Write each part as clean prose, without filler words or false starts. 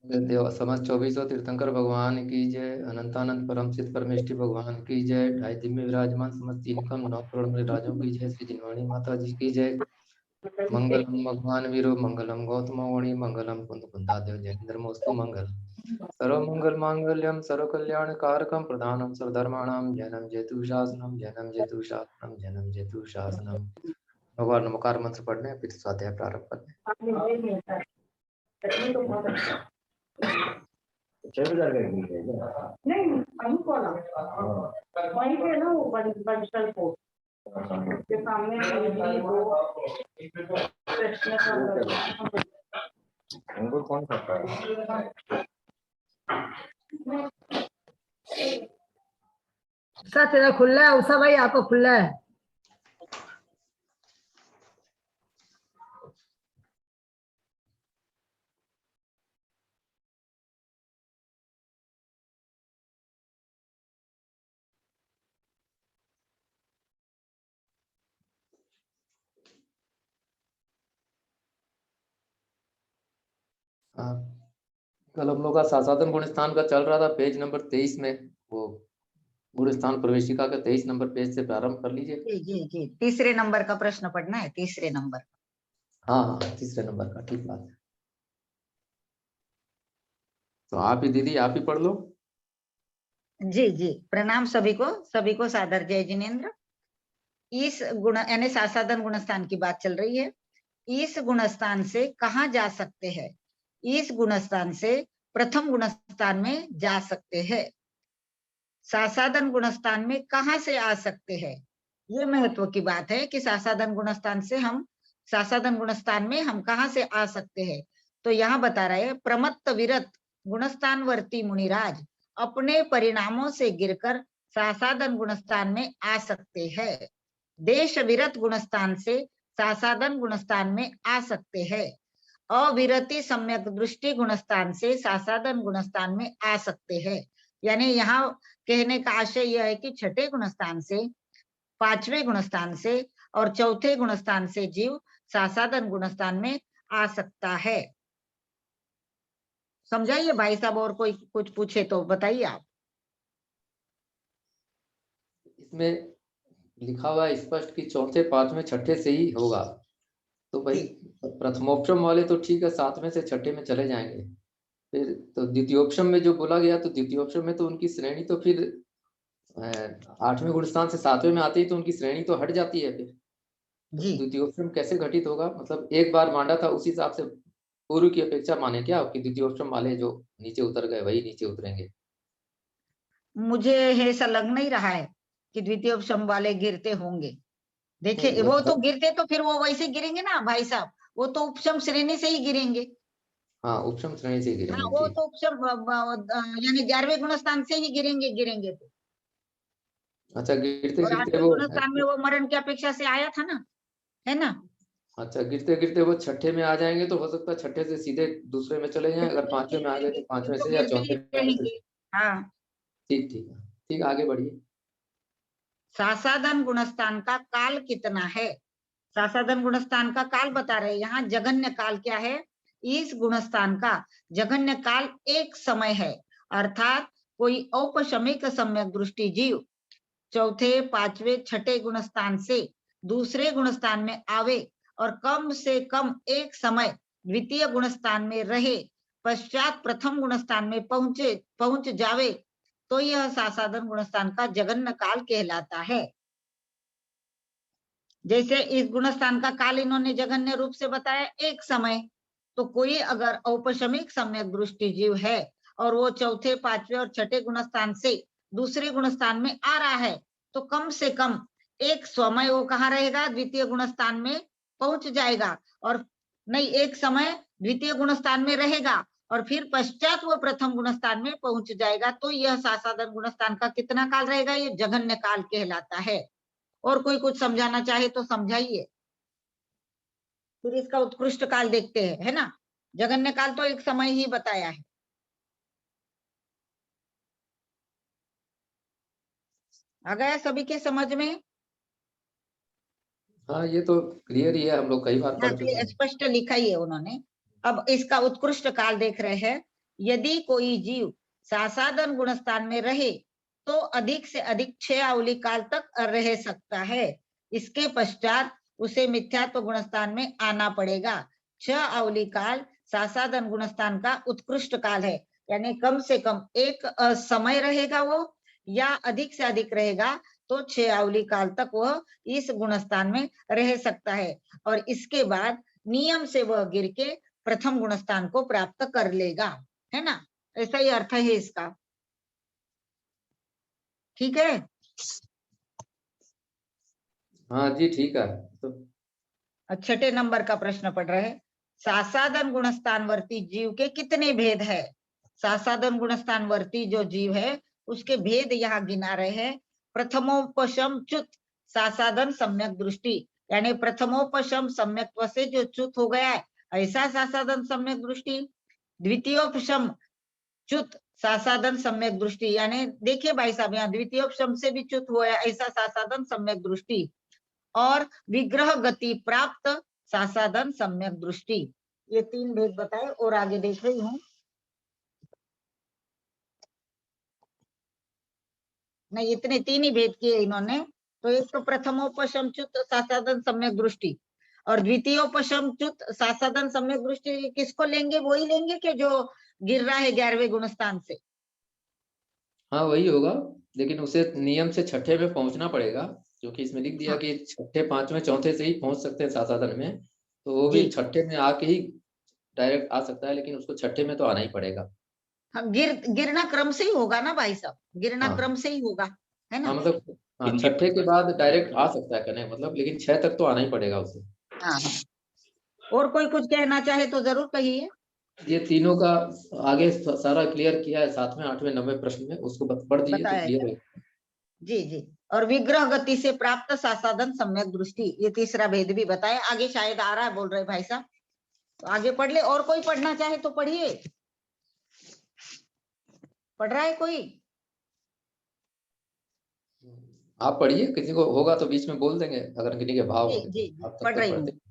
देव समस्त 24 तीर्थंकर भगवान की जय। अनंतानंद परम सिद्ध परमेष्टि भगवान की जय। ढाई दिन में विराजमान समस्त तीन कम 9 करोड़ राजों की जय। श्री जिनवाणी माता जी की जय। मंगलम भगवान वीरो मंगलम गौतम वाणी मंगलम कुंद कुंदादेव जयेंद्र मोस्तु मंगल। सर्वमंगल मांगल्यम सर्व कल्याण कारकम प्रधानम सर्वधर्माणाम जैनम जेतु शासनम जैनम जेतु शासनम जैनम जेतु शासनम। भगवान नमकार मंत्र पढ़ने फिर स्वाध्याय प्रारंभ करने। 6,000 का एक है नहीं वहीं को ना वहीं पे ना वो बंशल को के सामने उनको कौन खाता है? उषा तेरा खुला है, उषा भाई आपको खुला है। कल हम लोग का सासाधन गुण स्थान का चल रहा था पेज नंबर 23 में। वो गुण स्थान प्रवेशिका का 23 नंबर पेज से प्रारंभ कर लीजिए। जी जी जी, तीसरे नंबर का प्रश्न पढ़ना है, तीसरे नंबर। हाँ हाँ तीसरे नंबर का, ठीक बात है। तो आप ही दीदी आप ही पढ़ लो। जी जी, प्रणाम सभी को सादर जय जिनेन्द्र। इस गुण यानी सासाधन गुणस्थान की बात चल रही है। इस गुणस्थान से कहाँ जा सकते हैं? इस गुणस्थान से प्रथम गुणस्थान में जा सकते हैं। सासाधन गुणस्थान में कहाँ से आ सकते हैं? ये महत्व की बात है कि सासाधन गुणस्थान में हम कहाँ से आ सकते हैं। तो यहाँ बता रहे हैं, प्रमत्त विरत गुणस्थानवर्ती मुनिराज अपने परिणामों से गिरकर सासाधन गुणस्थान में आ सकते हैं। देश विरत गुणस्थान से सासाधन गुणस्थान में आ सकते हैं। अविरति सम्यक दृष्टि गुणस्थान से सासाधन गुणस्थान में आ सकते हैं। यानी यहाँ कहने का आशय यह है कि छठे गुणस्थान से, पांचवें गुणस्थान से और चौथे गुणस्थान से जीव सासाधन गुणस्थान में आ सकता है। समझाइए भाई साहब, और कोई कुछ पूछे तो बताइए आप। इसमें लिखा हुआ है स्पष्ट कि चौथे पांचवें छठे से ही होगा। तो भाई प्रथमोपशम वाले तो ठीक है, सातवें से छठे में चले जाएंगे। फिर तो द्वितीयोपशम में जो बोला गया, तो द्वितीयोपशम में तो उनकी श्रेणी तो फिर 8वें गुणस्थान से 7वें में आते ही तो उनकी श्रेणी तो हट जाती है। फिर तो द्वितीयोपशम कैसे घटित होगा? मतलब एक बार मांडा था उस हिसाब से पूर्व की अपेक्षा माने क्या कि द्वितीयोपशम वाले जो नीचे उतर गए वही नीचे उतरेंगे? मुझे ऐसा लग नहीं रहा है कि द्वितीयोपशम वाले गिरते होंगे। देखिए वो तो गिरते तो फिर वो वैसे गिरेंगे ना भाई साहब, वो तो उपशम श्रेणी से ही गिरेंगे। हाँ उपशम श्रेणी से गिरेंगे। हाँ, वो तो उपशम यानी 11वें गुणस्थान से ही गिरेंगे तो। अच्छा, गिरते और गिरते 8वें वो गुणस्थान में वो मरण की अपेक्षा से आया था ना, है ना? अच्छा, गिरते गिरते वो छठे में आ जाएंगे तो हो सकता है छठे से सीधे दूसरे में चले जाएं। अगर पांचवें में आ गए तो पांचवें से या चौथे में। हाँ ठीक ठीक है, ठीक, आगे बढ़िए। सासाधन गुणस्थान का काल कितना है? सासाधन गुणस्थान का काल बता रहे हैं यहाँ। जघन्य काल क्या है? इस गुणस्थान का जघन्य काल एक समय है, अर्थात कोई औपशमिक सम्यक दृष्टि जीव चौथे पांचवें छठे गुणस्थान से दूसरे गुणस्थान में आवे और कम से कम एक समय द्वितीय गुणस्थान में रहे, पश्चात प्रथम गुणस्थान में पहुंच जावे, तो यह सासाधन गुणस्थान का जघन्य काल कहलाता है। जैसे इस गुणस्थान का काल इन्होंने जघन्य रूप से बताया एक समय। तो कोई अगर औपशमिक सम्यक दृष्टि जीव है और वो चौथे पांचवें और छठे गुणस्थान से दूसरे गुणस्थान में आ रहा है, तो कम से कम एक समय वो कहाँ रहेगा? द्वितीय गुणस्थान में पहुंच जाएगा। और नहीं, एक समय द्वितीय गुणस्थान में रहेगा और फिर पश्चात वो प्रथम गुणस्थान में पहुंच जाएगा। तो यह सासाधन गुणस्थान का कितना काल रहेगा? ये जघन्य काल कहलाता है। और कोई कुछ समझाना चाहे तो समझाइए। फिर इसका उत्कृष्ट काल देखते हैं, है ना? जघन्य काल तो एक समय ही बताया है। आ गया सभी के समझ में? हाँ ये तो क्लियर ही है, हम लोग कई बार पढ़ चुके हैं। स्पष्ट लिखा ही है उन्होंने। अब इसका उत्कृष्ट काल देख रहे हैं। यदि कोई जीव सासादन गुणस्थान में रहे तो अधिक से अधिक 6 अवली काल तक रह सकता है। इसके पश्चात उसे मिथ्यात्व गुणस्थान में आना पड़ेगा। 6 अवली काल सासादन गुणस्थान का उत्कृष्ट काल है, यानी कम से कम एक समय रहेगा वो, या अधिक से अधिक रहेगा तो 6 अवली काल तक वह इस गुणस्थान में रह सकता है, और इसके बाद नियम से वह गिर के प्रथम गुणस्थान को प्राप्त कर लेगा, है ना। ऐसा ही अर्थ है इसका, ठीक है। हाँ जी ठीक है। तो 6ठे नंबर का प्रश्न पढ़ रहे हैं। सासादन गुणस्थानवर्ती जीव के कितने भेद है? सासादन गुणस्थानवर्ती जो जीव है उसके भेद यहाँ गिना रहे हैं। प्रथमोपशम च्युत सासादन सम्यक दृष्टि, यानी प्रथमोपशम सम्यक्त्व से जो च्युत हो गया है ऐसा सासादन सम्यक दृष्टि। द्वितीयोपशम च्युत सासादन सम्यक दृष्टि, यानी देखिए भाई साहब यहाँ द्वितीयोपशम से भी च्युत हुआ है ऐसा सासादन सम्यक दृष्टि। और विग्रह गति प्राप्त सासादन सम्यक दृष्टि। ये 3 भेद बताए और आगे देख रही हूँ। नहीं, इतने 3 ही भेद किए इन्होंने। तो एक तो प्रथमोपशमच्युत सासादन सम्यक दृष्टि और द्वितीयोपशमच्युत सासादन सम्यक दृष्टि किसको लेंगे? वही लेंगे कि जो गिर रहा है 11वें गुणस्थान से। हाँ वही होगा, लेकिन उसे नियम से छठे में पहुंचना पड़ेगा, क्योंकि इसमें लिख दिया हाँ। कि छठे, पांचवें, चौथे से ही पहुंच सकते हैं सासाधन में, तो वो भी जी। छठे में आके ही डायरेक्ट आ सकता है, लेकिन उसको छठे में तो आना ही पड़ेगा। हाँ, गिरना क्रम से ही होगा ना भाई साहब, गिरना हाँ क्रम से ही होगा, है ना। हाँ मतलब हाँ छठे के बाद डायरेक्ट आ सकता है कहने का मतलब, लेकिन 6 तक तो आना ही पड़ेगा उसे। हाँ। और कोई कुछ कहना चाहे तो जरूर कहिए। ये तीनों का आगे सारा क्लियर किया है 7वें, 8वें, 9वें प्रश्न में, उसको पढ़ दीजिए तो बताया क्लियर गया। है। जी जी। और विग्रह गति से प्राप्त सासादन सम्यक दृष्टि, ये तीसरा भेद भी बताया। आगे शायद आ रहा है बोल रहे भाई साहब, तो आगे पढ़ ले। और कोई पढ़ना चाहे तो पढ़िए। पढ़ रहा है कोई? आप पढ़िए, किसी को होगा तो बीच में बोल देंगे अगर किसी के भाव जी होंगे जी तो। आप तब पढ़ तक रही हूँ। पढ़ते।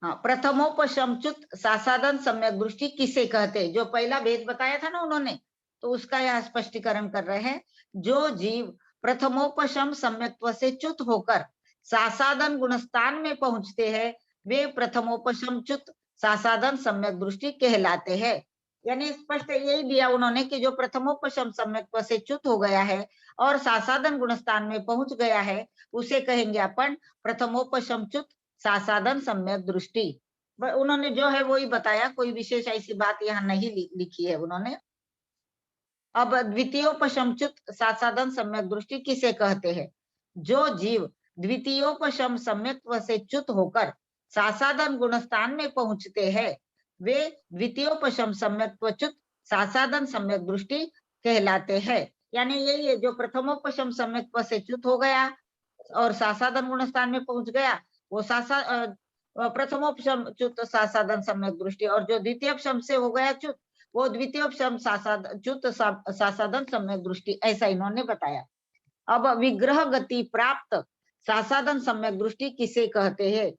हाँ, प्रथमोपशमच्युत सासादन सम्यक दृष्टि किसे कहते हैं? जो पहला भेद बताया था ना उन्होंने, तो उसका यह स्पष्टीकरण कर रहे हैं। जो जीव प्रथमोपशम सम्यक्त्व से च्युत होकर सासादन गुणस्थान में पहुंचते हैं वे प्रथमोपशमच्युत सासादन सम्यक दृष्टि कहलाते हैं। यानी स्पष्ट यही दिया उन्होंने कि जो प्रथमोपशम सम्यक्त्व से च्युत हो गया है और सासादन गुणस्थान में पहुंच गया है उसे कहेंगे अपन प्रथमोपशमच्युत सासादन सम्यक दृष्टि। उन्होंने जो है वही बताया, कोई विशेष ऐसी बात यहाँ नहीं लिखी है उन्होंने। अब द्वितीयोपशमच्युत सासादन सम्यक दृष्टि किसे कहते हैं? जो जीव द्वितीयोपशम सम्यक्त्व से च्युत होकर सासादन गुणस्थान में पहुंचते हैं वे द्वितीयोपशम सम्यक्त्वच्युत सासादन सम्यक दृष्टि कहलाते हैं। यानी यही है, जो प्रथमोपशम सम्यक्त्व से च्युत हो गया और सासादन गुणस्थान में पहुंच गया वो प्रथमोपशम च्युत सासादन सम्यक दृष्टि, और जो द्वितीयोपशम से हो गया च्युत वो द्वितीयोपशम च्युत सासादन सम्यक दृष्टि, ऐसा इन्होंने बताया। अब विग्रह गति प्राप्त सासादन सम्यक दृष्टि किसे कहते हैं?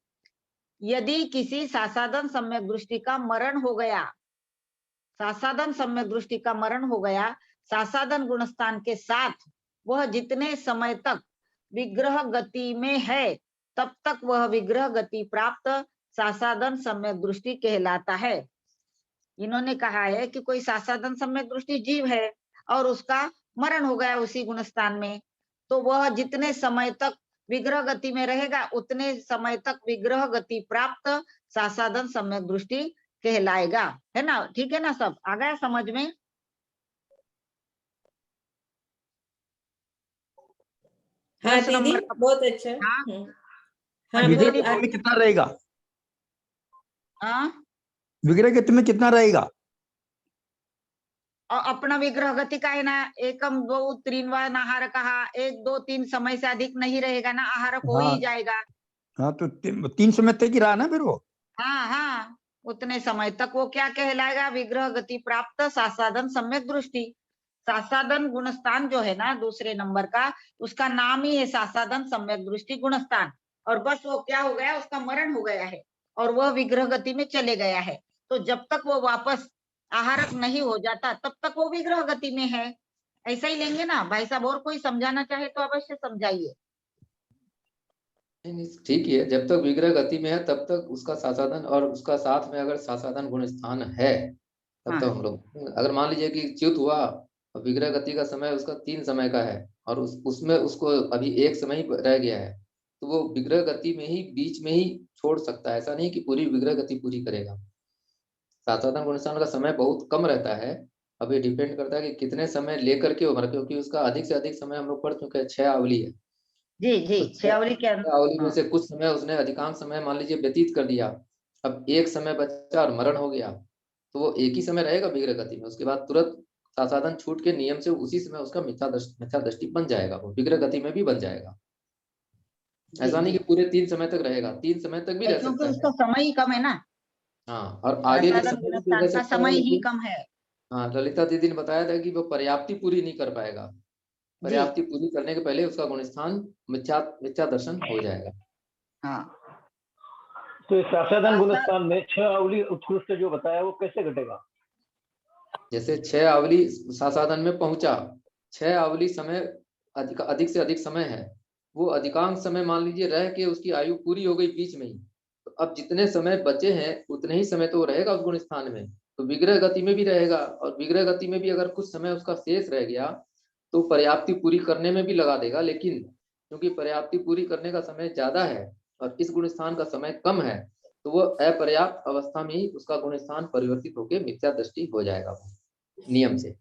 यदि किसी सासादन सम्यक दृष्टि का मरण हो गया, सासादन सम्यक दृष्टि का मरण हो गया सासादन गुणस्थान के साथ, वह जितने समय तक विग्रह गति में है तब तक वह विग्रह गति प्राप्त सासादन सम्यक दृष्टि कहलाता है। इन्होंने कहा है कि कोई सासादन सम्यक दृष्टि जीव है और उसका मरण हो गया उसी गुणस्थान में, तो वह जितने समय तक विग्रह गति में रहेगा उतने समय तक विग्रह गति प्राप्त सासादन सम्यक दृष्टि कहलाएगा, है ना। ठीक है ना, सब आ गया समझ में? हाँ 10 दीदी, नंबर का। बहुत अच्छा। हाँ, हाँ विग्रह बहुत गति में कितना रहेगा? हाँ, विग्रह गति में कितना रहेगा? और अपना विग्रह गति का है ना, एकम दो त्रीनवान आहार कहा, 1 2 3 समय से अधिक नहीं रहेगा ना, आहार हो ही जाएगा। हाँ तो 3 समय तक ही रहा ना फिर वो। हाँ हाँ, उतने समय तक वो क्या कहलाएगा? विग्रह गति प्राप्त सासादन सम्यक दृष्टि। सासादन गुणस्थान जो है ना दूसरे नंबर का, उसका नाम ही है सासादन सम्यक दृष्टि गुणस्थान, और बस वो क्या हो गया, उसका मरण हो गया है और वह विग्रह गति में चले गया है, तो जब तक वो वापस आहारक नहीं हो जाता तब तक वो विग्रह गति में है। ऐसा ही लेंगे ना भाई साहब? और कोई समझाना चाहे तो अवश्य समझाइए। नहीं, ठीक ही है। जब तक विग्रह गति में है तब तक उसका सासाधन, और उसका साथ में अगर सासाधन गुण स्थान है तब हाँ। तक हम लोग, अगर मान लीजिए कि च्युत हुआ और विग्रह गति का समय उसका 3 समय का है और उसमें उसको अभी 1 समय ही रह गया है, तो वो विग्रह गति में ही बीच में ही छोड़ सकता है। ऐसा नहीं कि पूरी विग्रह गति पूरी करेगा। सासाधन गुण स्थान का समय बहुत कम रहता है। अब ये डिपेंड करता है कि कितने समय लेकर के उम्र, क्योंकि उसका अधिक से अधिक समय हम लोग पढ़ चुके हैं, 6 आवली है। जी जी, तो छयावली के आवली में हाँ से कुछ समय उसने, अधिकांश समय मान लीजिए व्यतीत कर दिया, अब 1 समय बचा और मरण हो गया, तो वो एक ही समय रहेगा विग्रह गति में। उसके बाद तुरंत सासाधन छूट के नियम से उसी समय उसका मिथ्या दृष्टि बन जाएगा, वो विग्रह गति में भी बन जाएगा। जी ऐसा नहीं जी, कि पूरे 3 समय तक रहेगा, 3 समय तक भी रह क्योंकि सकता उसका है। समय ही कम है ना। हाँ, और आगे भी साधारण समय भी गुणस्थान रह का सकता है, समय ही लेकिन कम है। हाँ, ललिता दीदी ने बताया था कि वो पर्याप्ति पूरी नहीं कर पाएगा। जी पर्याप्ति पूरी करने के पहले उसका गुण स्थान मिथ्या मिथ्या दर्शन हो जाएगा। हाँ। तो इस सासाधन गुण सासा- स्थान में 6 अवली उत्कृष्ट जो बताया वो कैसे घटेगा? जैसे 6 आवली सासाधन में पहुंचा, 6 आवली समय अधिक अधिक से अधिक समय है, वो अधिकांश समय मान लीजिए रह के उसकी आयु पूरी हो गई बीच में ही, तो अब जितने समय बचे हैं उतने ही समय तो वो रहेगा उस गुण स्थान में, तो विग्रह गति में भी रहेगा। और विग्रह गति में भी अगर कुछ समय उसका शेष रह गया तो पर्याप्ति पूरी करने में भी लगा देगा, लेकिन क्योंकि पर्याप्ति पूरी करने का समय ज्यादा है और इस गुण स्थान का समय कम है, तो वो अपर्याप्त अवस्था में ही उसका गुण स्थान परिवर्तित होकर मिथ्या दृष्टि हो जाएगा नियम से।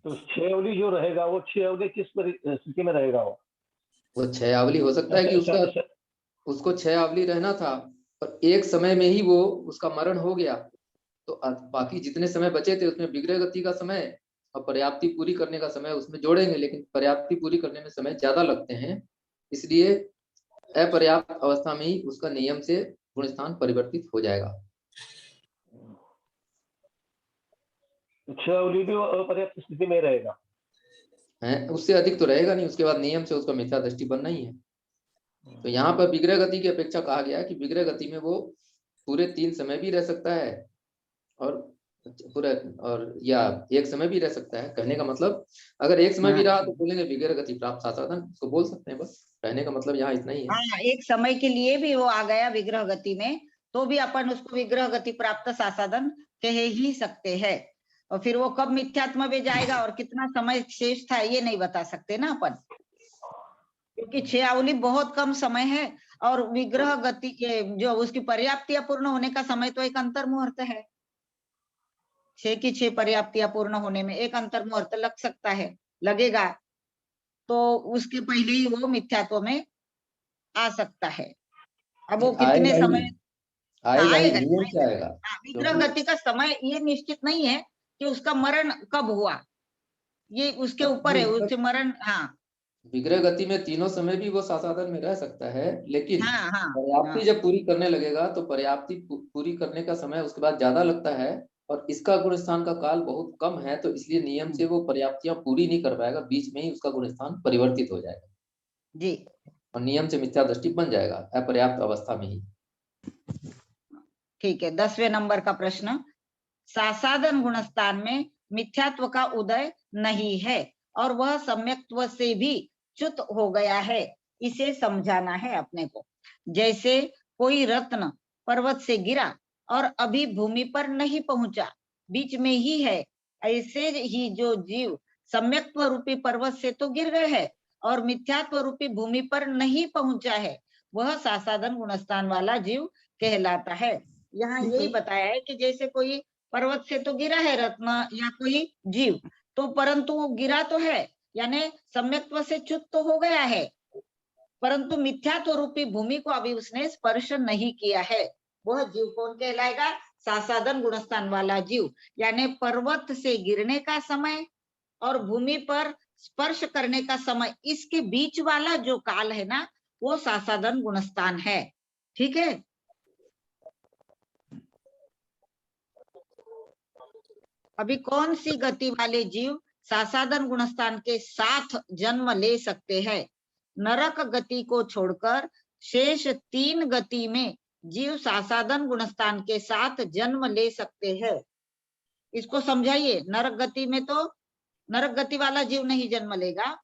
तो 6 अवली जो रहेगा वो 6 अवली किस स्थिति में रहेगा? वो 6 आवली हो सकता है कि उसको 6 आवली रहना था और एक समय में ही वो उसका मरण हो गया, तो बाकी जितने समय बचे थे उसमें विग्रह गति का समय और पर्याप्ति पूरी करने का समय उसमें जोड़ेंगे, लेकिन पर्याप्ति पूरी करने में समय ज्यादा लगते हैं, इसलिए अपर्याप्त अवस्था में ही उसका नियम से गुण स्थान परिवर्तित हो जाएगा। 6 अवली भी अपर्याप्त स्थिति में रहेगा है, उससे अधिक तो रहेगा नहीं, उसके बाद नियम से उसका मिथ्या दृष्टि बनना ही है। तो यहाँ पर विग्रह गति की अपेक्षा कहा गया है कि विग्रह गति में वो पूरे 3 समय भी रह सकता है और पूरा, और या एक समय भी रह सकता है। कहने का मतलब अगर एक समय भी रहा तो बोलेंगे विग्रह गति प्राप्त साधन, उसको बोल सकते हैं। बस कहने का मतलब यहाँ इतना ही है। हाँ, एक समय के लिए भी वो आ गया विग्रह गति में, तो भी अपन उसको विग्रह गति प्राप्त सासाधन कह ही सकते हैं। और फिर वो कब मिथ्यात्म में जाएगा और कितना समय शेष था ये नहीं बता सकते ना अपन, क्योंकि 6 आवली बहुत कम समय है और विग्रह गति के जो उसकी पर्याप्तियां पूर्ण होने का समय तो एक अंतर मुहूर्त है। 6 की 6 पर्याप्तियां पूर्ण होने में एक अंतर मुहूर्त लग सकता है, लगेगा, तो उसके पहले ही वो मिथ्यात्व में आ सकता है। अब वो कितने आएगा समय, ही, आएगा ही, आएगा नियम से आएगा। विग्रह गति का समय ये निश्चित नहीं है कि उसका मरण कब हुआ, ये उसके ऊपर है, उससे मरण। हाँ विग्रह गति में तीनों समय भी वो सासाधन में रह सकता है, लेकिन हाँ हाँ पर्याप्ति हाँ जब पूरी करने लगेगा तो पर्याप्ति पूरी करने का समय उसके बाद ज्यादा लगता है और इसका गुण स्थान का काल बहुत कम है, तो इसलिए नियम से वो पर्याप्तियां पूरी नहीं कर पाएगा, बीच में ही उसका गुण स्थान परिवर्तित हो जाएगा जी। और नियम से मिथ्या दृष्टि बन जाएगा अपर्याप्त अवस्था में ही। ठीक है, 10वें नंबर का प्रश्न, सासाधन गुणस्थान में मिथ्यात्व का उदय नहीं है और वह सम्यक्त्व से भी च्युत हो गया है, इसे समझाना है अपने को। जैसे कोई रत्न पर्वत से गिरा और अभी भूमि पर नहीं पहुंचा, बीच में ही है, ऐसे ही जो जीव सम्यक्त्व रूपी पर्वत से तो गिर गए है और मिथ्यात्व रूपी भूमि पर नहीं पहुंचा है, वह सासाधन गुणस्थान वाला जीव कहलाता है। यहाँ यही बताया है कि जैसे कोई पर्वत से तो गिरा है रत्न या कोई जीव, तो परंतु वो गिरा तो है, यानी सम्यक्त्व से च्युत तो हो गया है, परंतु मिथ्यात्व रूपी भूमि को अभी उसने स्पर्श नहीं किया है। वह जीव कौन कहलाएगा? सासाधन गुणस्थान वाला जीव, यानी पर्वत से गिरने का समय और भूमि पर स्पर्श करने का समय, इसके बीच वाला जो काल है ना, वो सासाधन गुणस्थान है। ठीक है, अभी कौन सी गति वाले जीव सासाधन गुणस्थान के साथ जन्म ले सकते हैं? नरक गति को छोड़कर शेष 3 गति में जीव सासादन गुणस्थान के साथ जन्म ले सकते हैं। इसको समझाइए। नरक गति में तो नरक गति वाला जीव नहीं जन्म लेगा,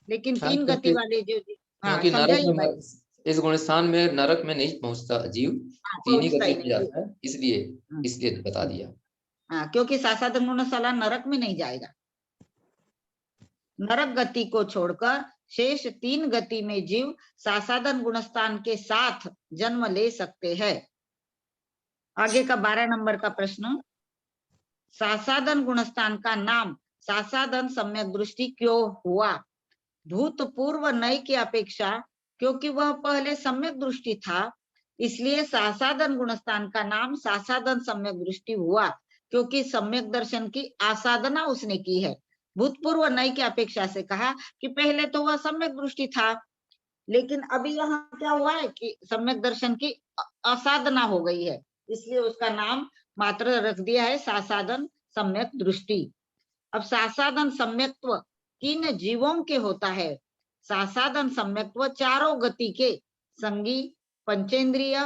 लेकिन 3 गति वाले जीव, हाँ क्योंकि नरक समझाइए भाई। में इस गुणस्थान में नरक में नहीं पहुंचता जीव, हाँ, 3 ही पहुंचता गति ही में नहीं। जाता है, इसलिए बता दिया। हाँ, क्योंकि सासादन गुणशाला नरक में नहीं जाएगा। नरक गति को छोड़कर शेष 3 गति में जीव सासादन गुणस्थान के साथ जन्म ले सकते हैं। आगे का 12 नंबर का प्रश्न, सासादन गुणस्थान का नाम सासादन सम्यक दृष्टि क्यों हुआ? भूतपूर्व नय की अपेक्षा क्योंकि वह पहले सम्यक दृष्टि था, इसलिए सासादन गुणस्थान का नाम सासादन सम्यक दृष्टि हुआ, क्योंकि सम्यक दर्शन की आसाधना उसने की है। भूतपूर्व नय की अपेक्षा से कहा कि पहले तो वह सम्यक दृष्टि था, लेकिन अभी यहाँ क्या हुआ है कि सम्यक दर्शन की असाधना हो गई है, इसलिए उसका नाम मात्र रख दिया है सासादन सम्यक दृष्टि। अब सासादन सम्यक्त्व किन जीवों के होता है? सासादन सम्यक्त्व चारों गति के संगी, पंचेंद्रिय,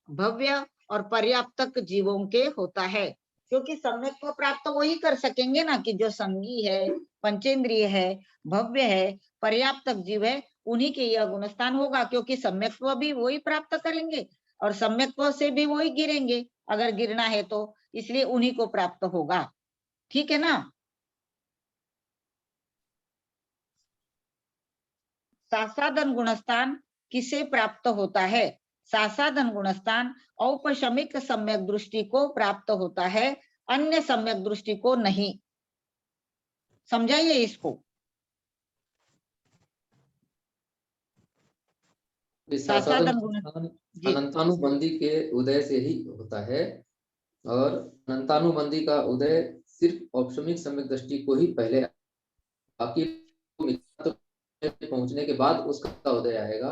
भव्य और पर्याप्तक जीवों के होता है। क्योंकि सम्यक्त्व प्राप्त वही कर सकेंगे ना कि जो संगी है, पंचेंद्रिय है, भव्य है, पर्याप्तक जीव है, उन्हीं के यह गुणस्थान होगा। क्योंकि सम्यक्त्व भी वही प्राप्त करेंगे और सम्यक्त्व से भी वही गिरेंगे अगर गिरना है तो, इसलिए उन्हीं को प्राप्त होगा। ठीक है ना? सासादन गुणस्थान किसे प्राप्त होता है? सासादन गुणस्थान औपशमिक सम्यक दृष्टि को प्राप्त होता है, अन्य सम्यक दृष्टि को नहीं। समझाइए इसको। सासादन गुणस्थान अनंतानुबंधी के उदय से ही होता है, और अनंतानुबंधी का उदय सिर्फ औपशमिक सम्यक दृष्टि को ही पहले, बाकी पहुंचने के बाद उसका उदय आएगा।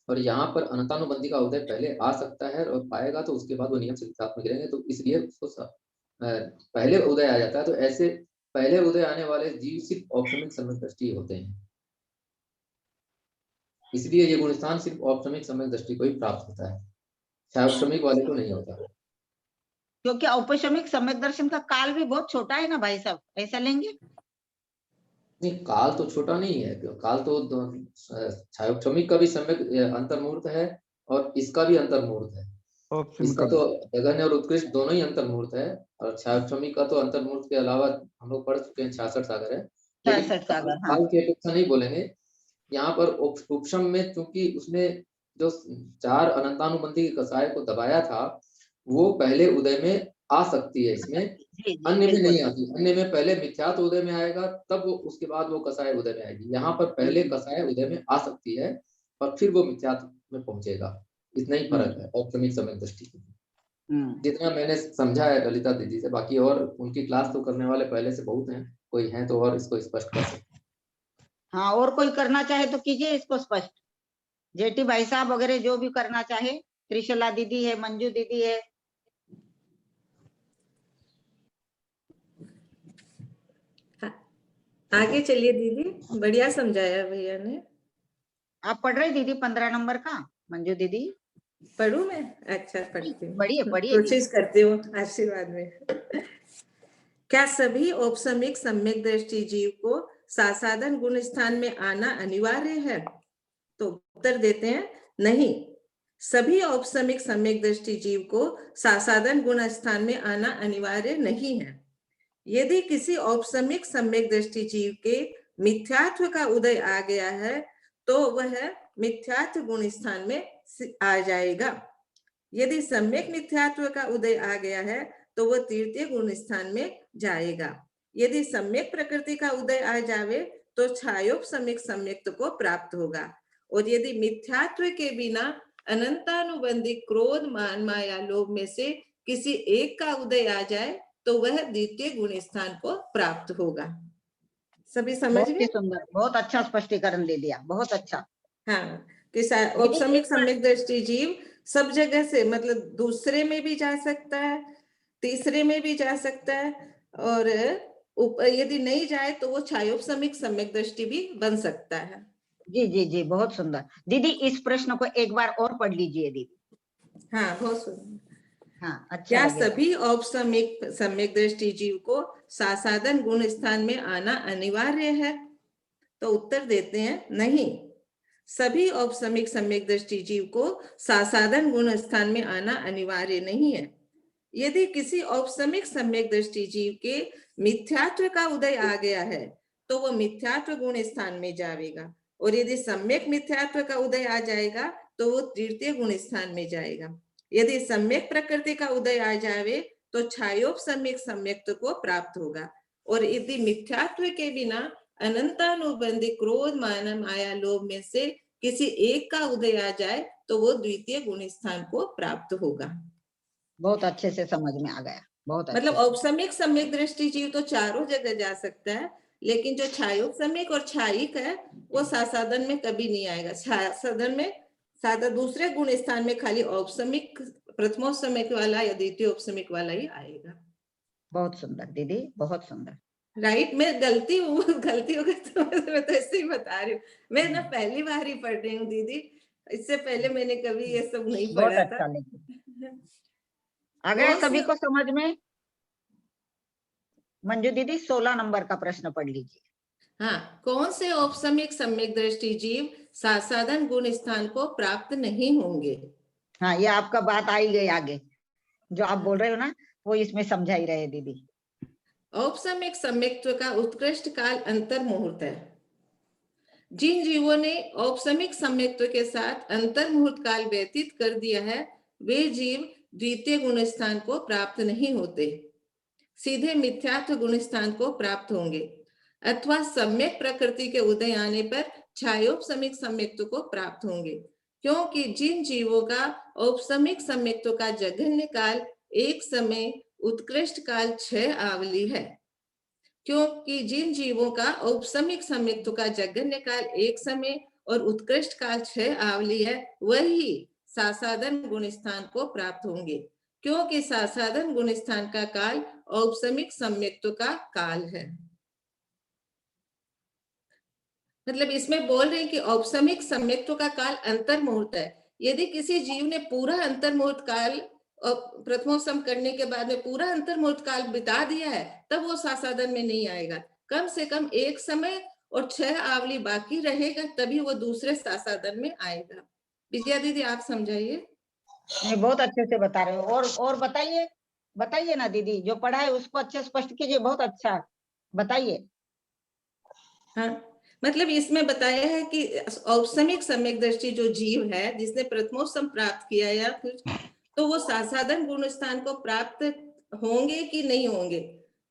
और यहाँ पर अनंतानुबंधी का उदय पहले आ सकता है और पाएगा तो उसके बाद वो नियम से साथ में गिरेंगे, तो इसलिए उसको पहले उदय आ जाता है। तो ऐसे पहले उदय आने वाले जीव सिर्फ औपशमिक सम्यक दृष्टि होते हैं, इसलिए ये गुणस्थान सिर्फ औपशमिक सम्यक दृष्टि को ही प्राप्त होता है, औपशमिक वाले को नहीं होता। क्योंकि औपशमिक सम्यक दर्शन का काल भी बहुत छोटा है ना भाई साहब, ऐसा लेंगे? नहीं, काल तो छोटा नहीं है, काल तो छायोक्षमिक का भी सम्यक अंतर्मूर्त है और इसका भी अंतर्मूर्त है। इसका तो जघन्य और उत्कृष्ट दोनों ही अंतर्मूर्त है, और छायोक्षमिक का तो अंतर्मूर्त के अलावा हम लोग पढ़ चुके हैं 66 सागर है, लेकिन काल की अपेक्षा नहीं बोलेंगे। यहाँ पर उपशम में चूंकि उसने जो 4 अनंतानुबंधी कसाय को दबाया था, वो पहले उदय में आ सकती है, इसमें अन्य में नहीं आती। अन्य में पहले मिथ्यात्व उदय में आएगा, तब वो उसके बाद वो कसाय उदय में आएगी। यहाँ पर पहले कसाय उदय में आ सकती है और फिर वो मिथ्यात्व में पहुंचेगा। इतना ही फर्क है औपशमिक सम्यक दृष्टि। जितना मैंने समझा है ललिता दीदी से, बाकी और उनकी क्लास तो करने वाले पहले से बहुत हैं, कोई है तो और इसको स्पष्ट कर सकते। हाँ, और कोई करना चाहे तो कीजिए इसको स्पष्ट। जेटी भाई साहब वगैरह जो भी करना चाहे, त्रिशला दीदी है, मंजू दीदी है। आगे चलिए दीदी, बढ़िया समझाया भैया ने। आप पढ़ रहे दीदी 15 नंबर का? मंजू दीदी पढ़ू मैं? अच्छा, पढ़ती हूँ, पढ़िए कोशिश करती हूँ आशीर्वाद में। क्या सभी औपशमिक सम्यक दृष्टि जीव को सासादन गुण स्थान में आना अनिवार्य है? तो उत्तर देते हैं, नहीं। सभी औपशमिक सम्यक दृष्टि जीव को सासादन गुण स्थान में आना अनिवार्य नहीं है। यदि किसी औपशमिक सम्यक दृष्टि जीव के मिथ्यात्व का उदय आ गया है तो वह मिथ्यात्व गुण स्थान में आ जाएगा। यदि सम्यक मिथ्यात्व का उदय आ गया है तो वह तृतीय गुण स्थान में जाएगा। यदि सम्यक प्रकृति का उदय आ जावे तो छायोपशमिक सम्यक्त को प्राप्त होगा। और यदि मिथ्यात्व के बिना अनंतानुबंधी क्रोध, मान, माया, लोभ में से किसी एक का उदय आ जाए तो वह द्वितीय गुण स्थान को प्राप्त होगा। सभी समझ गए? सुंदर, बहुत अच्छा स्पष्टीकरण दे दिया, बहुत अच्छा। हाँ, कि औपशमिक सम्यक दृष्टि जीव सब जगह से, मतलब दूसरे में भी जा सकता है, तीसरे में भी जा सकता है, और यदि नहीं जाए तो वो छायोपशमिक सम्यक दृष्टि भी बन सकता है। जी जी जी, बहुत सुंदर दीदी। इस प्रश्न को एक बार और पढ़ लीजिए दीदी। हाँ, बहुत सुंदर। हाँ, अच्छा क्या लगेगा। सभी औपसमिक सम्यक दृष्टि जीव को सासाधन गुण स्थान में आना अनिवार्य है? तो उत्तर देते हैं नहीं। सभी औपसमिक सम्यक दृष्टि जीव को सासाधन गुण स्थान में आना अनिवार्य नहीं है। यदि किसी औपसमिक सम्यक दृष्टि जीव के मिथ्यात्व का उदय आ गया है तो वह मिथ्यात्व गुण स्थान में जाएगा, और यदि सम्यक मिथ्यात्व का उदय आ जाएगा तो वो तृतीय गुण स्थान में जाएगा। यदि सम्यक प्रकृति का उदय आ जावे तो छायोप सम्यक सम्यक्त्व को प्राप्त होगा, और यदि मिथ्यात्व के बिना अनंतानुबंधी क्रोध मान माया लोभ में से किसी एक का उदय आ जाए तो वो द्वितीय गुण स्थान को प्राप्त होगा। बहुत अच्छे से समझ में आ गया, बहुत अच्छे मतलब से। औपसमिक सम्यक दृष्टि जीव तो चारों जगह जा सकता है, लेकिन जो छायोपसमिक और छायिक है वो सासाधन में कभी नहीं आएगा। साधन में साधा दूसरे गुण स्थान में खाली औपसमिक प्रथमोपसमिक वाला या द्वितीय औपसमिक वाला ही आएगा। बहुत सुंदर दीदी, बहुत सुंदर। राइट, मैं गलती होगा तो मैं तो ऐसे ही बता रही हूँ। मैं ना पहली बार ही पढ़ रही हूँ दीदी, इससे पहले मैंने कभी ये सब नहीं बहुत पढ़ा अच्छा था। लगे। आ गया कौन सभी से- को समझ में? मंजू दीदी 16 नंबर का प्रश्न पढ़ लीजिए। हाँ, कौन से औपसमिक सम्यक दृष्टि जीव सासाधन गुण स्थान को प्राप्त नहीं होंगे? हाँ, ये आपका बात आई गई आगे, जो आप बोल रहे हो ना वो इसमें समझा ही रहे दीदी। औपसमिक सम्यक्त्व का उत्कृष्ट काल अंतर मुहूर्त है। जिन जीवों ने औपसमिक सम्यक्त्व के साथ अंतर मुहूर्त काल व्यतीत कर दिया है वे जीव द्वितीय गुण स्थान को प्राप्त नहीं होते, सीधे मिथ्यात्व गुण स्थान को प्राप्त होंगे, अथवा सम्यक प्रकृति के उदय आने पर छायोपसमिक सम्यक्त्व को प्राप्त होंगे। क्योंकि जिन जीवों का औपसमिक सम्यक्त्व का जघन्य काल एक समय उत्कृष्ट काल 6 आवली है, क्योंकि जिन जीवों का औपसमिक सम्यक्त्व का जघन्य काल एक समय और उत्कृष्ट काल 6 आवली है वही सासाधन गुण स्थान को प्राप्त होंगे, क्योंकि सासाधन गुण स्थान का काल औपसमिक सम्यक्त्व का काल है। मतलब इसमें बोल रहे हैं कि औपसमिक सम्यक्त्व का काल अंतर मुहूर्त है। यदि किसी जीव ने पूरा अंतर मुहूर्त काल प्रथमोपसम करने के बाद में पूरा अंतर मुहूर्त काल बिता दिया है तब वो सासाधन में नहीं आएगा। कम से कम एक समय और 6 आवली बाकी रहेगा तभी वो दूसरे सासाधन में आएगा। विजया दीदी आप समझाइए। नहीं, बहुत अच्छे से बता रहे हो। और बताइए, बताइए ना दीदी, जो पढ़ा है उसको अच्छे स्पष्ट कीजिए। बहुत अच्छा बताइए। हाँ, मतलब इसमें बताया है कि औपसमिक सम्यक दृष्टि जो जीव है जिसने प्रथमोपसम प्राप्त किया या फिर तो वो सासाधन गुण स्थान को प्राप्त होंगे कि नहीं होंगे।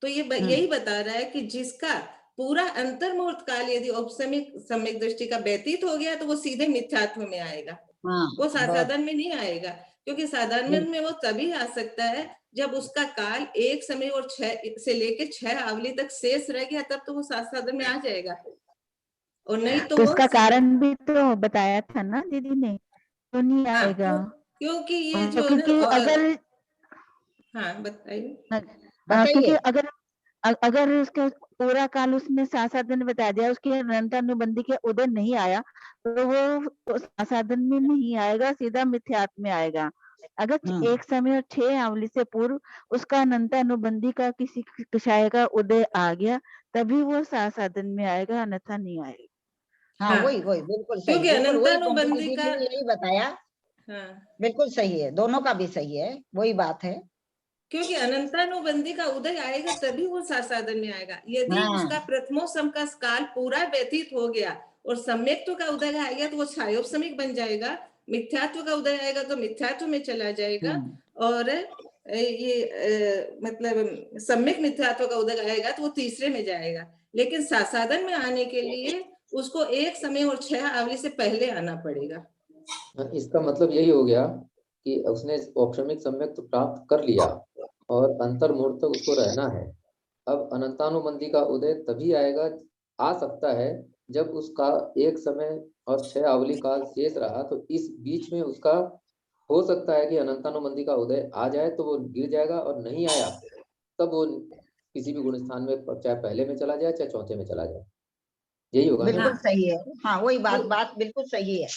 तो ये यही बता रहा है कि जिसका पूरा अंतर मुहूर्त काल यदि औपसमिक सम्यक दृष्टि का व्यतीत हो गया तो वो सीधे मिथ्यात्व में आएगा, हाँ, वो सासाधन में नहीं आएगा। क्योंकि साधारण में वो तभी आ सकता है जब उसका काल एक समय और 6 से लेके 6 आवली तक शेष रह गया, तब तो वो सासाधन में आ जाएगा, और नहीं तो वो उसका कारण भी तो बताया था ना दीदी ने, तो नहीं हाँ, आएगा। क्योंकि ये जो क्योंकि अगर हाँ बताइए क्योंकि बताइए। अगर उसका पूरा काल उसने सासाधन बता दिया, उसके अनंतानुबंधी के उदय नहीं आया तो वो सासाधन में नहीं आएगा, सीधा मिथ्यात्व में आएगा। अगर एक समय और 6 आवली से पूर्व उसका अनंतानुबंधी का किसी क्षय का उदय आ गया तभी वो सासाधन में आएगा, अन्यथा नहीं आएगा। हाँ, हाँ, वही बिल्कुल सही, क्योंकि बिल्कुल वही अनंतानुबंधी दीदी का ने यही बताया। हाँ, बिल्कुल सही है, दोनों का भी सही है, वही बात है। क्योंकि अनंतानुबंधी का उदय आएगा तभी वो सासाधन में आएगा। यदि हाँ, उसका प्रथमोपसम का काल पूरा व्यतीत हो गया और सम्यक्त्व का उदय आएगा तो वो छायोपसमिक बन जाएगा, मिथ्यात्व का उदय आएगा तो मिथ्यात्व में चला जाएगा, और मतलब सम्यक मिथ्यात्व का उदय आएगा तो वो तीसरे में जाएगा। लेकिन सासाधन में आने के लिए उसको एक समय और 6 आवली से पहले आना पड़ेगा। इसका मतलब यही हो गया कि उसने औपसमिक सम्यक तो प्राप्त कर लिया और अंतर मुहूर्त तक उसको रहना है। अब अनंतानुबंधी का उदय तभी आएगा, आ सकता है जब उसका एक समय और 6 आवली काल शेष रहा, तो इस बीच में उसका हो सकता है कि अनंतानुबंधी का उदय आ जाए तो वो गिर जाएगा, और नहीं आया तब वो किसी भी गुण स्थान में चाहे पहले में चला जाए चाहे चौथे में चला जाए। यही होगा ना। बिल्कुल सही है। हाँ वही बात बिल्कुल सही है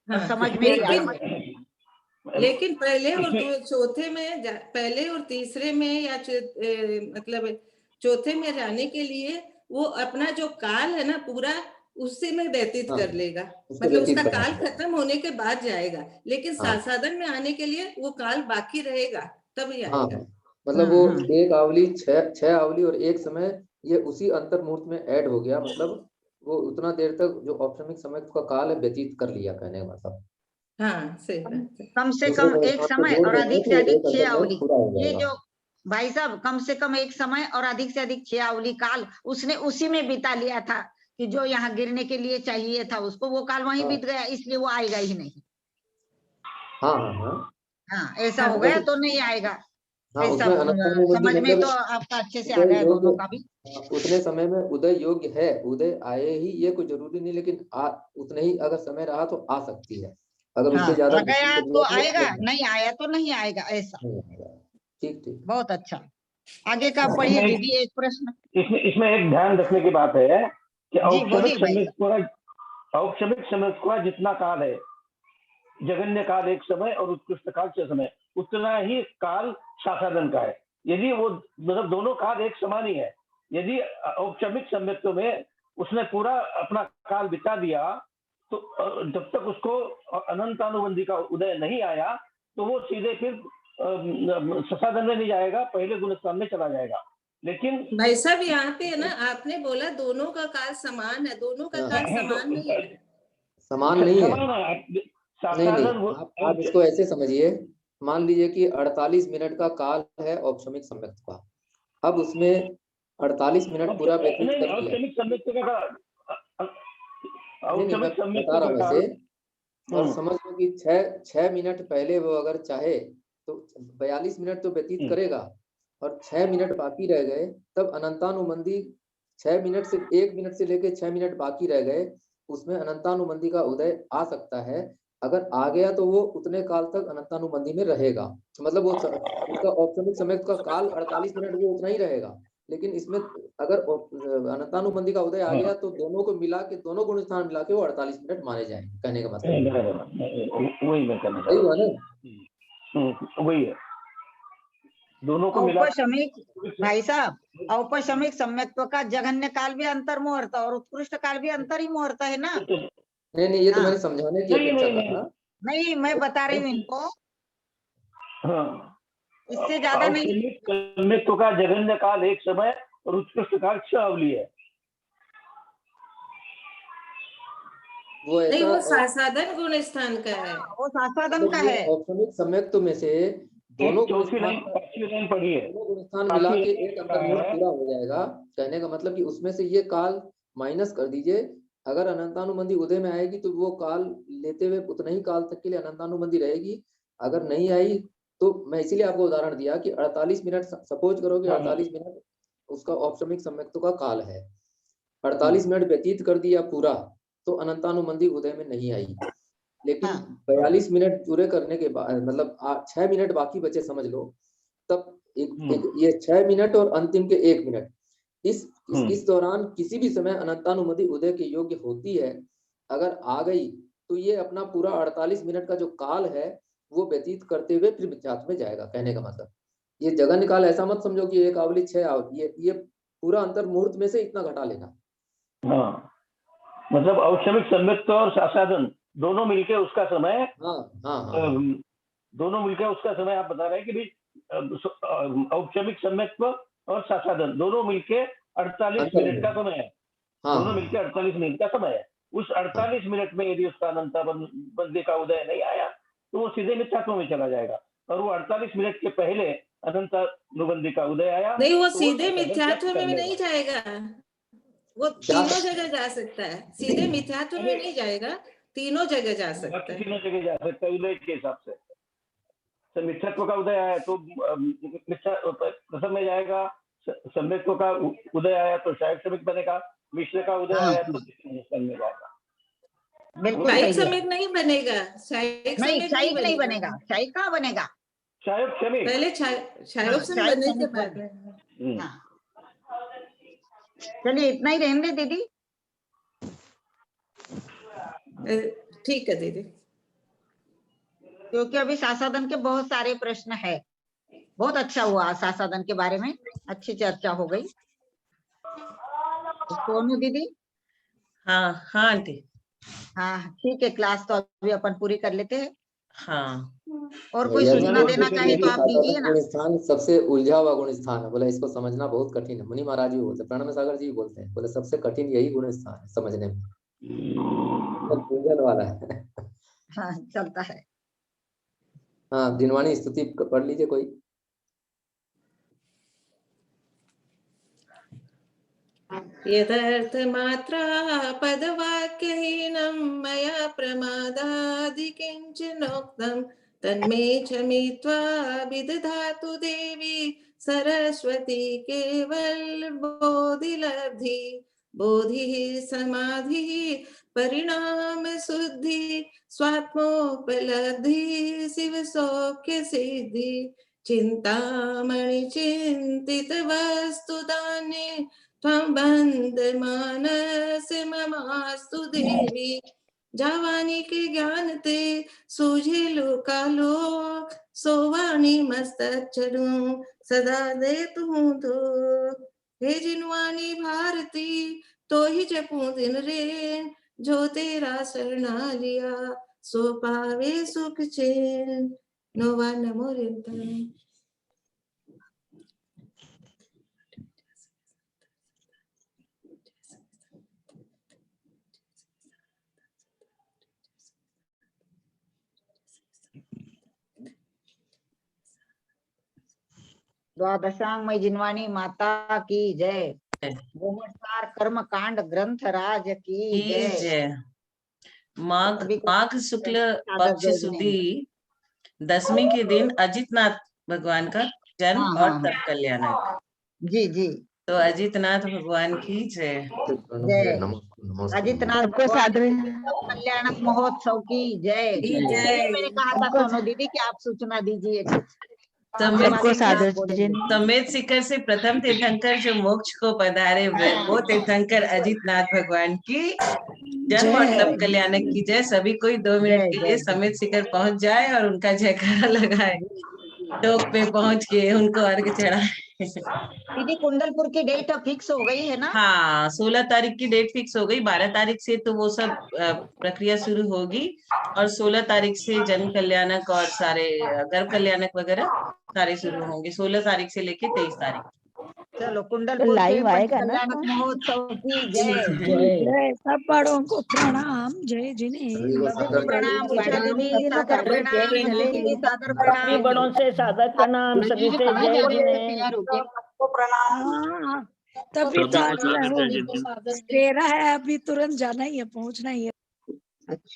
और हाँ, समझ में भी आई है। लेकिन पहले और चौथे में पहले और तीसरे में या मतलब चौथे में जाने के लिए वो अपना जो काल है ना पूरा उससे में व्यतीत हाँ, कर लेगा, उससे मतलब व्यतीत उसका करना काल पड़ेगा। खत्म होने के बाद जाएगा, लेकिन हाँ साधन में आने के लिए वो काल बाकी रहेगा तभी हाँ आएगा। हाँ, मतलब वो हम्म। एक आवली छह आवली और एक समय ये उसी अंतर मुहूर्त में ऐड हो गया, मतलब वो उतना देर तक जो औपचारिक समय का काल है व्यतीत कर लिया, कहने का मतलब। हाँ सही बात है। कम से दूसरे कम को एक स्थान को समय जोड़ और देंगे अधिक से तो अधिक एक 6 अंतर मुहूर्त आवली, पूरा हो ये जाएगा। जो भाई साहब कम से कम एक समय और अधिक से अधिक 6 आवली काल उसने उसी में बिता लिया था कि जो यहाँ गिरने के लिए चाहिए था उसको, वो काल वहीं हाँ बीत गया, इसलिए वो आएगा ही नहीं। हाँ हाँ हाँ हाँ ऐसा हाँ, हो गया तो नहीं आएगा। हाँ, ऐसा उसमें अनंतानुबंधी समझ में मतलब तो आपका अच्छे से आ उदय गया दोनों का योग्य, भी। उतने समय में उदय योग्य है, उदय आए ही ये कोई जरूरी नहीं, लेकिन उतने ही अगर समय रहा तो आ सकती है, अगर हाँ उससे ज्यादा आ की गया तो जरूरत है आएगा, तो नहीं आया तो नहीं आएगा, ऐसा। नहीं आएगा। ठीक ठीक। बहुत अच्छा। आगे का पढ़िए इसमें दीदी एक प्रश्न। इसमें एक ध्यान रखने की बात है कि जी बोलिए भाई साहब। औपचारिक समय का जितना काल है, जगन्य काल एक समय और उत्कृष्ट काल 6 समय, उतना ही काल साधारण का है। यदि वो मतलब दोनों काल एक समान ही है, यदि औपचारिक सम्यक्त्व में उसने पूरा अपना काल बिता दिया तो जब तक उसको अनंतानुबंधी का उदय नहीं आया तो वो सीधे फिर साधारण में नहीं जाएगा, पहले गुणस्थान में चला जाएगा। लेकिन भाई साहब यहाँ पे है ना, आपने बोला दोनों का काल समान है, दोनों का काल समान नहीं है। समान नहीं है, समान है नहीं नहीं, साधारण आप इसको ऐसे समझिए, मान लीजिए कि 48 मिनट का काल है औपचारिक सम्यक्त्व का, अब उसमें 48 मिनट पूरा व्यतीत नहीं, कर दिया। औपचारिक सम्यक्त्व का नहीं नहीं, मैं औपचारिक बता सम्यक्त्व रहा का हूँ काल। ऐसे, और समझ लो कि छह मिनट पहले वो अगर चाहे तो 42 मिनट तो व्यतीत करेगा, और 6 मिनट बाकी रह गए, तब अनंतानुबंधी 6 मिनट से 1 मिनट से लेके 6 मिनट बाकी रह गए, उसमें अनंतानुबंधी का उदय आ सकता है। अगर आ गया तो वो उतने काल तक अनंतानुबंधी में रहेगा, मतलब वो उसका औपचारिक समय का काल 48 मिनट वो उतना ही रहेगा, लेकिन इसमें अगर अनंतानुबंधी का उदय आ गया तो दोनों को मिला के, दोनों गुण स्थान मिला के वो 48 मिनट माने जाएंगे, कहने का मतलब वही मैं करना चाह सही रहा हुआ ना। हूँ, वही है, दोनों को मिला। औपचारिक भाई साहब, औपचारिक सम्यक्त्व का जघन्य काल भी अंतर मुहूर्त और उत्कृष्ट काल भी अंतर ही मुहूर्त है ना। नहीं नहीं, ये तो हाँ मैंने समझाने की नहीं अपेक्षा नहीं करा। नहीं, मैं बता रही हूँ इनको, हाँ, इससे ज्यादा नहीं। औपचारिक सम्यक्त्व का जघन्य काल एक समय और उत्कृष्ट काल 6 अवली है। वो नहीं, ऐसा वो साधन गुण स्थान का है। वो साधन मतलब का ये है। औपचारिक सम्यक्त्व में से दोनों गुण चौथी लाइन, स्थान, 5वीं लाइन पढ़िए। दोनों गुण स्थान मिला पांचवी के लाइन एक लिखा अंतर मुहूर्त है, पूरा हो जाएगा, कहने का मतलब कि उसमें से ये काल माइनस कर दीजिए। अगर अनंतानुबंधी उदय में आएगी तो वो काल लेते हुए उतना ही काल तक के लिए अनंतानुबंधी रहेगी, अगर नहीं आई तो मैं इसीलिए आपको उदाहरण दिया कि 48 मिनट, सपोज करो कि 48 मिनट उसका औपचारिक सम्यक्त्व का काल है, 48 मिनट व्यतीत कर दिया पूरा तो अनंतानुबंधी उदय में नहीं आई, लेकिन हाँ 42 मिनट पूरे करने के बाद, मतलब 6 मिनट बाकी बचे समझ लो, तब एक ये 6 मिनट और अंतिम के 1 मिनट, इस दौरान किसी भी समय अनंतानुबंधी उदय के योग्य होती है, अगर आ गई तो ये अपना पूरा 48 मिनट का जो काल है वो व्यतीत करते हुए फिर मिथ्यात्व में जाएगा, कहने का मतलब। ये जगन्य काल ऐसा मत समझो कि एक आवली 6 आवली, ये पूरा अंतर मुहूर्त में से इतना घटा लेना। हाँ, मतलब औपचारिक सम्यक्त्व और साधन दोनों मिलके उसका समय, हाँ हाँ हाँ, दोनों मिलकर उसका समय आप बता रहे हैं कि भाई औपचारिक सम्यक्त्व और साधन दोनों मिलके 48 मिनट का समय है। हाँ दोनों हाँ मिलकर 48 मिनट का समय है। उस 48 मिनट में यदि उसका अनंतानुबंधी का उदय नहीं आया तो वो सीधे मिथ्यात्व में चला जाएगा, और वो 48 मिनट के पहले अनंतानुबंधी का उदय आया नहीं, वो तो सीधे साधन मिथ्यात्व प्राप्त कर में लेगा। नहीं जाएगा, वो क्या तीनों जगह जा सकता है, सीधे मिथ्यात्व में नहीं जाएगा, तीनों जगह जा सकता बाकी है। तीनों जगह जा सकता है उदय के हिसाब से। तो मिथ्यात्व का उदय आया तो प्रथम में जाएगा, सम्यक्त्व का उदय आया तो शायद सम्यक बनेगा, मिश्र का उदय हाँ आया तो में जाएगा। बिल्कुल शायिक सही है। सम्यक नहीं बनेगा, शायिक नहीं सम्यक शायिक नहीं बनेगा, शायिक कहाँ बनेगा। शायद क्षमिक, पहले हाँ क्षारोपसम शायिक बनने के सैनिक बाद। बन। हाँ चलिए इतना ही रहने दे दीदी। ठीक है दीदी। क्योंकि अभी शासादन के बहुत सारे प्रश्न है। बहुत अच्छा हुआ, शासादन के बारे में अच्छी चर्चा हो गई। सोनू दीदी। हाँ हाँ आंटी। हाँ ठीक है, क्लास तो अभी अपन पूरी कर लेते हैं। हाँ और कोई भैया जी सूचना बोलते देना थे चाहे कि तो आप दीजिए शासादन ना। गुण स्थान सबसे उलझा हुआ गुण स्थान है, बोले इसको समझना बहुत कठिन है। मुनि महाराज भी बोलते हैं, प्रणव सागर जी भी बोलते हैं, बोले सबसे कठिन यही गुण स्थान है समझने में, सब उलझन वाला है। हाँ चलता है। हाँ दिनवाणी स्तुति पढ़ लीजिए कोई। यथार्थ मात्रा पदवाक्यहीनं मया प्रमादादि किञ्चिनोक्तं तन्मे क्षमित्वा विदधातु देवी सरस्वती केवल बोधिलब्धि। बोधिः समाधिः परिणाम शुद्धि स्वात्मोपलब्धि शिव सौख्य सिद्धि। चिंतामणि चिंतित वस्तु दान्ये त्वं बंधमानस ममास्तु देवी। जावानी के ज्ञान ते सूझे लोकालोक सोवानी मस्तक चढ़ूं सदा दे तू तो। हे जिनवानी भारती तो ही जपूं दिन रेन जो तेरा शरणा लिया सो पावे सुख चैन। नोवा नमो रिंपन। द्वादशांग जिनवाणी माता की जय। गोमटसार कर्म कांड ग्रंथ राज की जय। जय। माघ सभी को माघ शुक्ल सादर पक्ष जय सुदी जिनेंद्र। दशमी के दिन अजितनाथ भगवान का जन्म हाँ और हाँ तप कल्याणक। जी जी तो अजितनाथ भगवान की जय। जय। अजितनाथ सबको भगवान सादर के कल्याणक महोत्सव की जय। इसीलिए मैंने कहा था सोनू दीदी कि आप सूचना दीजिए कुछ। सबको सादर बोलेंगे। समेत शिखर से प्रथम तीर्थंकर जो मोक्ष को पधारे वो तीर्थंकर अजितनाथ भगवान की जन्म और तप कल्याणक की जय। सभी कोई 2 मिनट जय के लिए जय जय। समेत शिखर पहुंच जाए और उनका जयकारा लगाए। टोक पे पहुंच के उनको अर्घ चढ़ाए। दीदी कुंडलपुर की डेट फिक्स हो गई है ना? हाँ 16 तारीख की डेट फिक्स हो गई। 12 तारीख से तो वो सब प्रक्रिया शुरू होगी और 16 तारीख से जन कल्याणक और सारे गर्भ कल्याणक वगैरह सारे शुरू होंगे। 16 तारीख से लेके 23 तारीख। चलो तो कुंडलपुर के लाइव पंच आएगा ना कल्याणक महोत्सव की जी जय। जय। जय सब बड़ों को प्रणाम, जय जिनेंद्र। सभी को प्रणाम। उषा दीदी सादर प्रणाम। चले दीदी सादर सभी प्रणाम। बड़ों से सादर प्रणाम, सभी से जय तैयार हो गए। हाँ, तभी तो आज मैं हूँ। तेरा है अभी तुरंत जाना ही है, पहुंचना ही है।